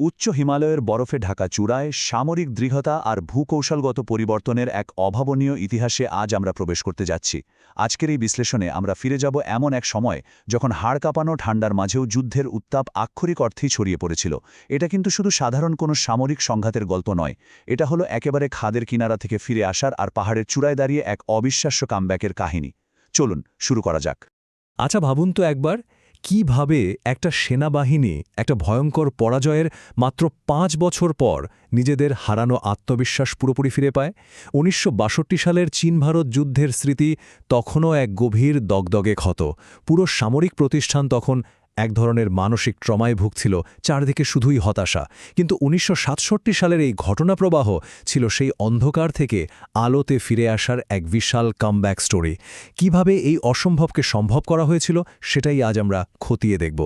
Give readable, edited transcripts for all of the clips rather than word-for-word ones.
উচ্চ হিমালয়ের বরফে ঢাকা চূড়ায় সামরিক দৃঢ়তা আর ভূকৌশলগত পরিবর্তনের এক অভাবনীয় ইতিহাসে আজ আমরা প্রবেশ করতে যাচ্ছি। আজকের এই বিশ্লেষণে আমরা ফিরে যাব এমন এক সময় যখন হাড় কাঁপানো ঠান্ডার মাঝেও যুদ্ধের উত্তাপ আক্ষরিক অর্থেই ছড়িয়ে পড়েছিল। এটা কিন্তু শুধু সাধারণ কোনো সামরিক সংঘাতের গল্প নয়, এটা হলো একেবারে খাদের কিনারা থেকে ফিরে আসার আর পাহাড়ের চূড়ায় দাঁড়িয়ে এক অবিশ্বাস্য কামব্যাকের কাহিনী। চলুন শুরু করা যাক। আচ্ছা ভাবুন তো একবার, কিভাবে একটা সেনাবাহিনী একটা ভয়ঙ্কর পরাজয়ের মাত্র ৫ বছর পর নিজেদের হারানো আত্মবিশ্বাস পুরোপুরি ফিরে পায়। ১৯৬২ সালের চীন-ভারত যুদ্ধের স্মৃতি তখনও এক গভীর দগদগে ক্ষত। পুরো সামরিক প্রতিষ্ঠান তখন এক ধরনের মানসিক ট্রমায় ভুগছিল, চারদিকে শুধুই হতাশা। কিন্তু ১৯৬৭ সালের এই ঘটনাপ্রবাহ ছিল সেই অন্ধকার থেকে আলোতে ফিরে আসার এক বিশাল কামব্যাক স্টোরি। কিভাবে এই অসম্ভবকে সম্ভব করা হয়েছিল সেটাই আজ আমরা খতিয়ে দেখব।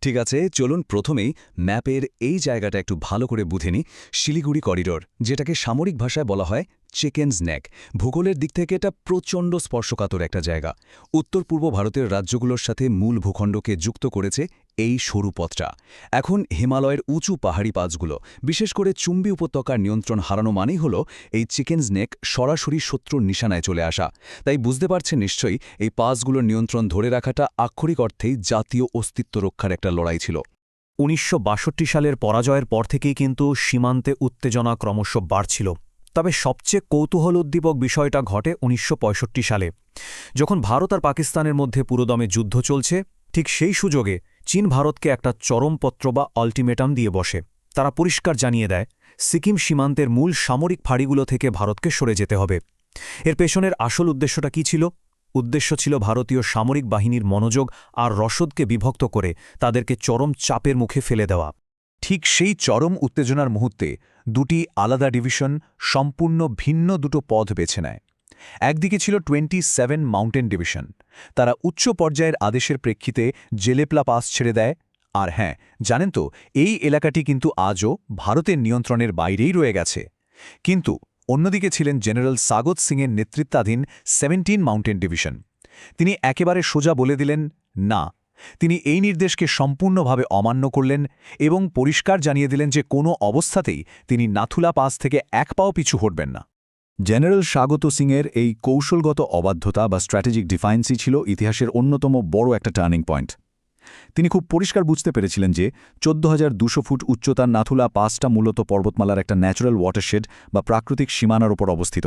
ঠিক আছে, চলুন প্রথমেই ম্যাপের এই জায়গাটা একটু ভালো করে বুঝে নিই। শিলিগুড়ি করিডোর, যেটাকে সামরিক ভাষায় বলা হয় চিকেনস নেক, ভূগোলের দিক থেকে এটা প্রচণ্ড স্পর্শকাতর একটা জায়গা। উত্তর পূর্ব ভারতের রাজ্যগুলোর সাথে মূল ভূখণ্ডকে যুক্ত করেছে এই সরু পথটা। এখন হিমালয়ের উঁচু পাহাড়ি পাঁচগুলো, বিশেষ করে চুম্বি উপত্যকার নিয়ন্ত্রণ হারানো মানেই হলো এই চিকেনস নেক সরাসরি শত্রুর নিশানায় চলে আসা। তাই বুঝতে পারছেন নিশ্চয়ই, এই পাসগুলোর নিয়ন্ত্রণ ধরে রাখাটা আক্ষরিক অর্থেই জাতীয় অস্তিত্ব রক্ষার একটা লড়াই ছিল। ১৯৬২ সালের পরাজয়ের পর থেকেই কিন্তু সীমান্তে উত্তেজনা ক্রমশ বাড়ছিল। তবে সবচেয়ে কৌতূহলোদ্দীপক বিষয়টা ঘটে ১৯৬৫ সালে, যখন ভারত আর পাকিস্তানের মধ্যে পুরোদমে যুদ্ধ চলছে। ঠিক সেই সুযোগে চীন ভারতকে একটা চরমপত্র বা আল্টিমেটাম দিয়ে বসে। তারা পরিষ্কার জানিয়ে দেয়, সিকিম সীমান্তের মূল সামরিক ফাঁড়িগুলো থেকে ভারতকে সরে যেতে হবে। এর পেছনের আসল উদ্দেশ্যটা কী ছিল? উদ্দেশ্য ছিল ভারতীয় সামরিক বাহিনীর মনোযোগ আর রসদকে বিভক্ত করে তাদেরকে চরম চাপের মুখে ফেলে দেওয়া। ঠিক সেই চরম উত্তেজনার মুহূর্তে দুটি আলাদা ডিভিশন সম্পূর্ণ ভিন্ন দুটো পথ বেছে নেয়। একদিকে ছিল 27 মাউন্টেন ডিভিশন। তারা উচ্চ পর্যায়ের আদেশের প্রেক্ষিতে জেলেপলা পাস ছেড়ে দেয়। আর হ্যাঁ, জানেন তো, এই এলাকাটি কিন্তু আজও ভারতের নিয়ন্ত্রণের বাইরেই রয়ে গেছে। কিন্তু অন্যদিকে ছিলেন জেনারেল সাগত সিংয়ের নেতৃত্বাধীন 17 মাউন্টেন ডিভিশন। তিনি একেবারে সোজা বলে দিলেন না। তিনি এই নির্দেশকে সম্পূর্ণভাবে অমান্য করলেন এবং পরিষ্কার জানিয়ে দিলেন যে কোনো অবস্থাতেই তিনি নাথুলা পাস থেকে এক পাও পিছু হটবেন না। জেনারেল স্বাগত সিংয়ের এই কৌশলগত অবাধ্যতা বা স্ট্র্যাটেজিক ডিফায়েন্সই ছিল ইতিহাসের অন্যতম বড় একটা টার্নিং পয়েন্ট। তিনি খুব পরিষ্কার বুঝতে পেরেছিলেন যে ১৪,২০০ ফুট উচ্চতার নাথুলা পাসটা মূলত পর্বতমালার একটা ন্যাচারাল ওয়াটারশেড বা প্রাকৃতিক সীমানার ওপর অবস্থিত।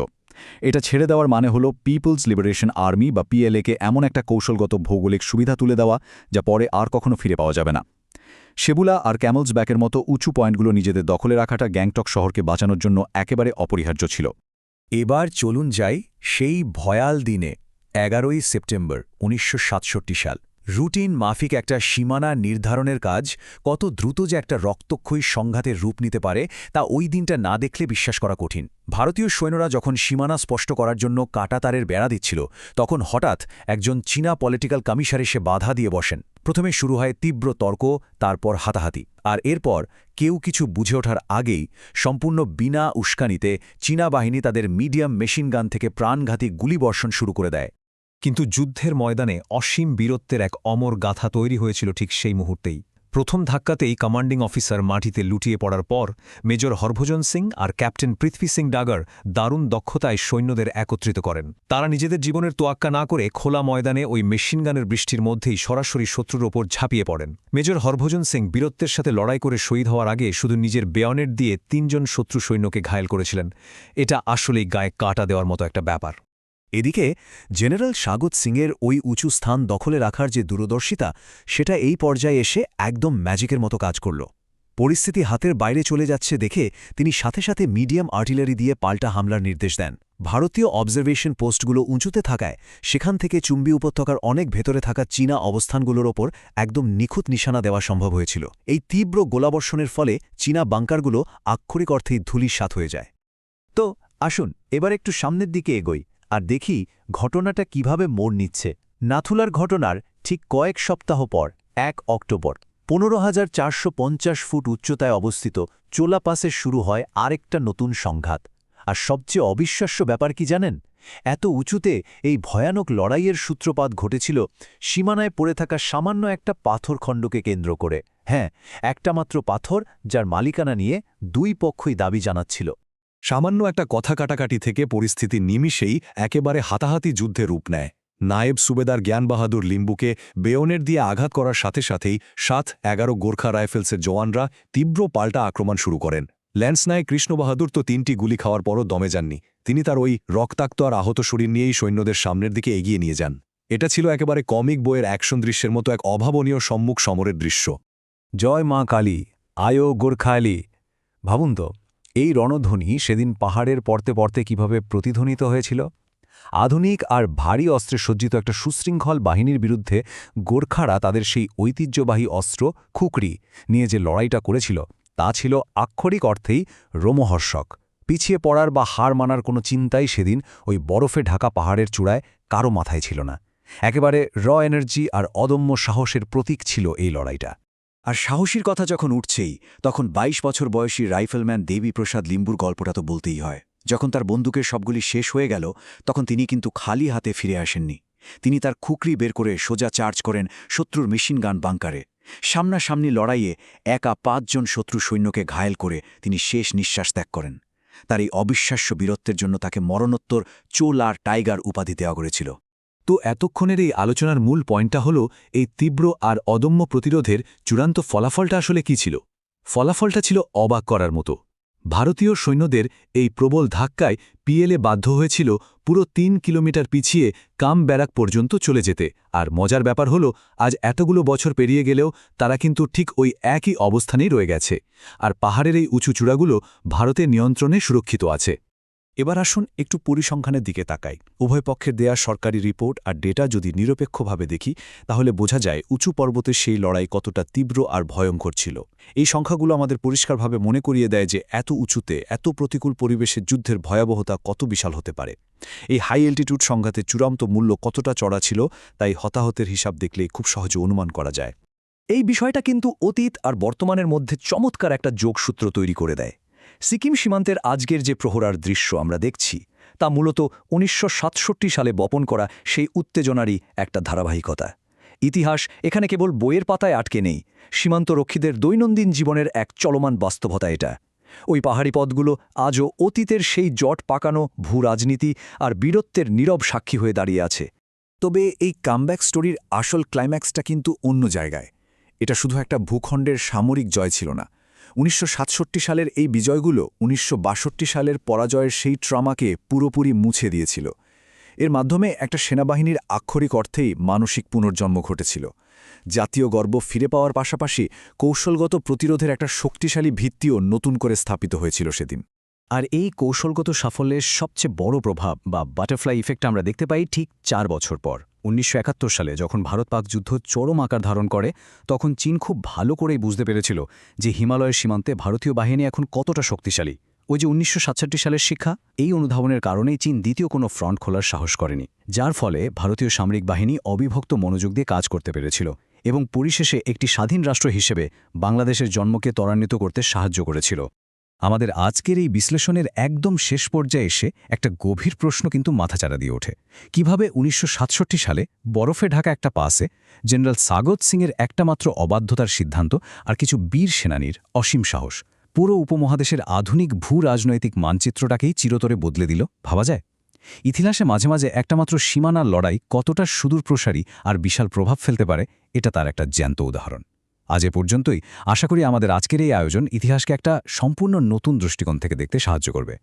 এটা ছেড়ে দেওয়ার মানে হলো পিপলস লিবারেশন আর্মি বা পিএলএকে এমন একটা কৌশলগত ভৌগোলিক সুবিধা তুলে দেওয়া যা পরে আর কখনো ফিরে পাওয়া যাবে না। সেবুলা আর ক্যামেলস ব্যাকের মতো উঁচু পয়েন্টগুলো নিজেদের দখলে রাখাটা গ্যাংটক শহরকে বাঁচানোর জন্য একেবারে অপরিহার্য ছিল। এবার চলুন যাই সেই ভয়াল দিনে, ১১ই সেপ্টেম্বর ১৯৬৭ সাল। রুটিন মাফিক একটা সীমানা নির্ধারণের কাজ কত দ্রুত যে একটা রক্তক্ষয়ী সংঘাতের রূপ নিতে পারে তা ওই দিনটা না দেখলে বিশ্বাস করা কঠিন। ভারতীয় সৈন্যরা যখন সীমানা স্পষ্ট করার জন্য কাঁটাতারের বেড়া দিচ্ছিল, তখন হঠাৎ একজন চীনা পলিটিক্যাল কমিশনার এসে বাধা দিয়ে বসেন। প্রথমে শুরু হয় তীব্র তর্ক, তারপর হাতাহাতি, আর এরপর কেউ কিছু বুঝে ওঠার আগেই সম্পূর্ণ বিনা উস্কানিতে চীনা বাহিনী তাদের মিডিয়াম মেশিনগান থেকে প্রাণঘাতী গুলিবর্ষণ শুরু করে দেয়। কিন্তু যুদ্ধের ময়দানে অসীম বীরত্বের এক অমর গাথা তৈরি হয়েছিল ঠিক সেই মুহূর্তেই। প্রথম ধাক্কাতেই কমান্ডিং অফিসার মাটিতে লুটিয়ে পড়ার পর মেজর হরভজন সিং আর ক্যাপ্টেন পৃথ্বী সিং ডাগার দারুণ দক্ষতায় সৈন্যদের একত্রিত করেন। তারা নিজেদের জীবনের তোয়াক্কা না করে খোলা ময়দানে ওই মেশিনগানের বৃষ্টির মধ্যেই সরাসরি শত্রুর ওপর ঝাঁপিয়ে পড়েন। মেজর হরভজন সিং বীরত্বের সাথে লড়াই করে শহীদ হওয়ার আগে শুধু নিজের বেয়নেট দিয়ে ৩ জন শত্রু সৈন্যকে ঘায়েল করেছিলেন। এটা আসলেই গায়ে কাঁটা দেওয়ার মতো একটা ব্যাপার। এদিকে জেনারেল স্বাগত সিংয়ের ওই উঁচু স্থান দখলে রাখার যে দূরদর্শিতা, সেটা এই পর্যায়ে এসে একদম ম্যাজিকের মতো কাজ করল। পরিস্থিতি হাতের বাইরে চলে যাচ্ছে দেখে তিনি সাথে সাথে মিডিয়াম আর্টিলারি দিয়ে পাল্টা হামলার নির্দেশ দেন। ভারতীয় অবজারভেশন পোস্টগুলো উঁচুতে থাকায় সেখান থেকে চুম্বি উপত্যকার অনেক ভেতরে থাকা চীনা অবস্থানগুলোর ওপর একদম নিখুঁত নিশানা দেওয়া সম্ভব হয়েছিল। এই তীব্র গোলাবর্ষণের ফলে চীনা বাংকারগুলো আক্ষরিক অর্থেই ধূলিসাৎ হয়ে যায়। তো আসুন এবার একটু সামনের দিকে এগোই আর দেখি ঘটনাটা কিভাবে মোড় নিচ্ছে। নাথুলার ঘটনার ঠিক কয়েক সপ্তাহ পর ১ অক্টোবর ১৫,৪৫০ ফুট উচ্চতায় অবস্থিত চোলা পাসে শুরু হয় আরেকটা নতুন সংঘাত। আর সবচেয়ে অবিশ্বাস্য ব্যাপার কি জানেন? এত উঁচুতে এই ভয়ানক লড়াইয়ের সূত্রপাত ঘটেছিল সীমানায় পড়ে থাকা সামান্য একটা পাথরখণ্ডকে কেন্দ্র করে। হ্যাঁ, একটা মাত্র পাথর, যার মালিকানা নিয়ে দুই পক্ষই দাবি জানাচ্ছিল। সামান্য একটা কথা কাটাকাটি থেকে পরিস্থিতি নিমিষেই একেবারে হাতাহাতি যুদ্ধে রূপ নেয়। নায়েব সুবেদার জ্ঞান বাহাদুর লিম্বুকে বেয়নের দিয়ে আঘাত করার সাথে সাথেই 7-11 গোর্খা রাইফেলসের জওয়ানরা তীব্র পাল্টা আক্রমণ শুরু করেন। ল্যান্সনায় কৃষ্ণ বাহাদুর তো 3টি গুলি খাওয়ার পরও দমে যাননি। তিনি তার ওই রক্তাক্ত আর আহত শরীর নিয়েই সৈন্যদের সামনের দিকে এগিয়ে নিয়ে যান। এটা ছিল একেবারে কমিক বইয়ের অ্যাকশন দৃশ্যের মতো এক অভাবনীয় সম্মুখ সমরের দৃশ্য। জয় মা কালী, আয়ো গোর্খালি। ভাবুন তো, এই রণধ্বনি সেদিন পাহাড়ের পড়তে পড়তে কিভাবে প্রতিধ্বনিত হয়েছিল। আধুনিক আর ভারী অস্ত্রে সজ্জিত একটা সুশৃঙ্খল বাহিনীর বিরুদ্ধে গোর্খারা তাদের সেই ঐতিহ্যবাহী অস্ত্র খুকরি নিয়ে যে লড়াইটা করেছিল, তা ছিল আক্ষরিক অর্থেই রোমহর্ষক। পিছিয়ে পড়ার বা হার মানার কোনো চিন্তাই সেদিন ওই বরফে ঢাকা পাহাড়ের চূড়ায় কারো মাথায় ছিল না। একেবারে এনার্জি আর অদম্য সাহসের প্রতীক ছিল এই লড়াইটা। আর সাহসীর কথা যখন উঠছেই, তখন 22 বছর বয়সী রাইফেলম্যান দেবীপ্রসাদ লিম্বুর গল্পটা তো বলতেই হয়। যখন তার বন্দুকের সবগুলি শেষ হয়ে গেল, তখন তিনি কিন্তু খালি হাতে ফিরে আসেননি। তিনি তার খুকরি বের করে সোজা চার্জ করেন শত্রুর মেশিনগান বাংকারে। সামনাসামনি লড়াইয়ে একা 5 জন শত্রু সৈন্যকে ঘায়েল করে তিনি শেষ নিঃশ্বাস ত্যাগ করেন। তার এই অবিশ্বাস্য বীরত্বের জন্য তাকে মরণোত্তর চোল আর টাইগার উপাধি দেওয়া করেছিল। তো এতক্ষণের এই আলোচনার মূল পয়েন্টটা হলো, এই তীব্র আর অদম্য প্রতিরোধের চূড়ান্ত ফলাফলটা আসলে কী ছিল? ফলাফলটা ছিল অবাক করার মতো। ভারতীয় সৈন্যদের এই প্রবল ধাক্কায় পিএলএ বাধ্য হয়েছিল পুরো 3 কিলোমিটার পিছিয়ে কাম ব্যারাক পর্যন্ত চলে যেতে। আর মজার ব্যাপার হলো, আজ এতগুলো বছর পেরিয়ে গেলেও তারা কিন্তু ঠিক ওই একই অবস্থানেই রয়ে গেছে। আর পাহাড়ের এই উঁচু চূড়াগুলো ভারতের নিয়ন্ত্রণে সুরক্ষিত আছে। এবার আসুন একটু পরিসংখ্যানের দিকে তাকাই। উভয় পক্ষের দেয়া সরকারি রিপোর্ট আর ডেটা যদি নিরপেক্ষভাবে দেখি, তাহলে বোঝা যায় উঁচু পর্বতের সেই লড়াই কতটা তীব্র আর ভয়ঙ্কর ছিল। এই সংখ্যাগুলো আমাদের পরিষ্কারভাবে মনে করিয়ে দেয় যে এত উঁচুতে, এত প্রতিকূল পরিবেশের যুদ্ধের ভয়াবহতা কত বিশাল হতে পারে। এই হাই অ্যালটিটিউড সংঘাতের চূড়ান্ত মূল্য কতটা চড়া ছিল, তাই হতাহতের হিসাব দেখলেই খুব সহজে অনুমান করা যায়। এই বিষয়টা কিন্তু অতীত আর বর্তমানের মধ্যে চমৎকার একটা যোগসূত্র তৈরি করে দেয়। সিকিম সীমান্তের আজকের যে প্রহরার দৃশ্য আমরা দেখছি, তা মূলত 1967 সালে বপন করা সেই উত্তেজনারই একটা ধারাবাহিকতা। ইতিহাস এখানে কেবল বইয়ের পাতায় আটকে নেই, সীমান্তরক্ষীদের দৈনন্দিন জীবনের এক চলমান বাস্তবতা এটা। ওই পাহাড়ি পথগুলো আজও অতীতের সেই জট পাকানো ভূরাজনীতি আর বীরত্বের নীরব সাক্ষী হয়ে দাঁড়িয়ে আছে। তবে এই কামব্যাক স্টোরির আসল ক্লাইম্যাক্সটা কিন্তু অন্য জায়গায়। এটা শুধু একটা ভূখণ্ডের সামরিক জয় ছিল না। 1967 সালের এই বিজয়গুলো 1962 সালের পরাজয়ের সেই ট্রমাকে পুরোপুরি মুছে দিয়েছিল। এর মাধ্যমে একটা সেনাবাহিনীর আক্ষরিক অর্থেই মানসিক পুনর্জন্ম ঘটেছিল। জাতীয় গর্ব ফিরে পাওয়ার পাশাপাশি কৌশলগত প্রতিরোধের একটা শক্তিশালী ভিত্তিও নতুন করে স্থাপিত হয়েছিল সেদিন। আর এই কৌশলগত সাফল্যের সবচেয়ে বড় প্রভাব বা বাটারফ্লাই ইফেক্ট আমরা দেখতে পাই ঠিক 4 বছর পর 1971 সালে, যখন ভারত-পাক যুদ্ধ চরম আকার ধারণ করে। তখন চীন খুব ভালো করেই বুঝতে পেরেছিল যে হিমালয়ের সীমান্তে ভারতীয় বাহিনী এখন কতটা শক্তিশালী। ওই যে 1967 সালের শিক্ষা, এই অনুধাবনের কারণেই চীন দ্বিতীয় কোনো ফ্রন্ট খোলার সাহস করেনি, যার ফলে ভারতীয় সামরিক বাহিনী অবিভক্ত মনোযোগ দিয়ে কাজ করতে পেরেছিল এবং পরিশেষে একটি স্বাধীন রাষ্ট্র হিসেবে বাংলাদেশের জন্মকে ত্বরান্বিত করতে সাহায্য করেছিল। আমাদের আজকের এই বিশ্লেষণের একদম শেষ পর্যায়ে এসে একটা গভীর প্রশ্ন কিন্তু মাথাচাড়া দিয়ে ওঠে। কিভাবে 1967 সালে বরফে ঢাকা একটা পাসে জেনারেল সাগত সিংয়ের একটামাত্র অবাধ্যতার সিদ্ধান্ত আর কিছু বীর সেনানীর অসীম সাহস পুরো উপমহাদেশের আধুনিক ভূ-রাজনৈতিক মানচিত্রটাকেই চিরতরে বদলে দিল, ভাবা যায়? ইতিহাসে মাঝে মাঝে একটামাত্র সীমানার লড়াই কতটা সুদূরপ্রসারী আর বিশাল প্রভাব ফেলতে পারে, এটা তার একটা জ্যান্ত উদাহরণ। আজ এ পর্যন্তই। আশা করি আমাদের আজকের এই আয়োজন ইতিহাসকে একটা সম্পূর্ণ নতুন দৃষ্টিকোণ থেকে দেখতে সাহায্য করবে।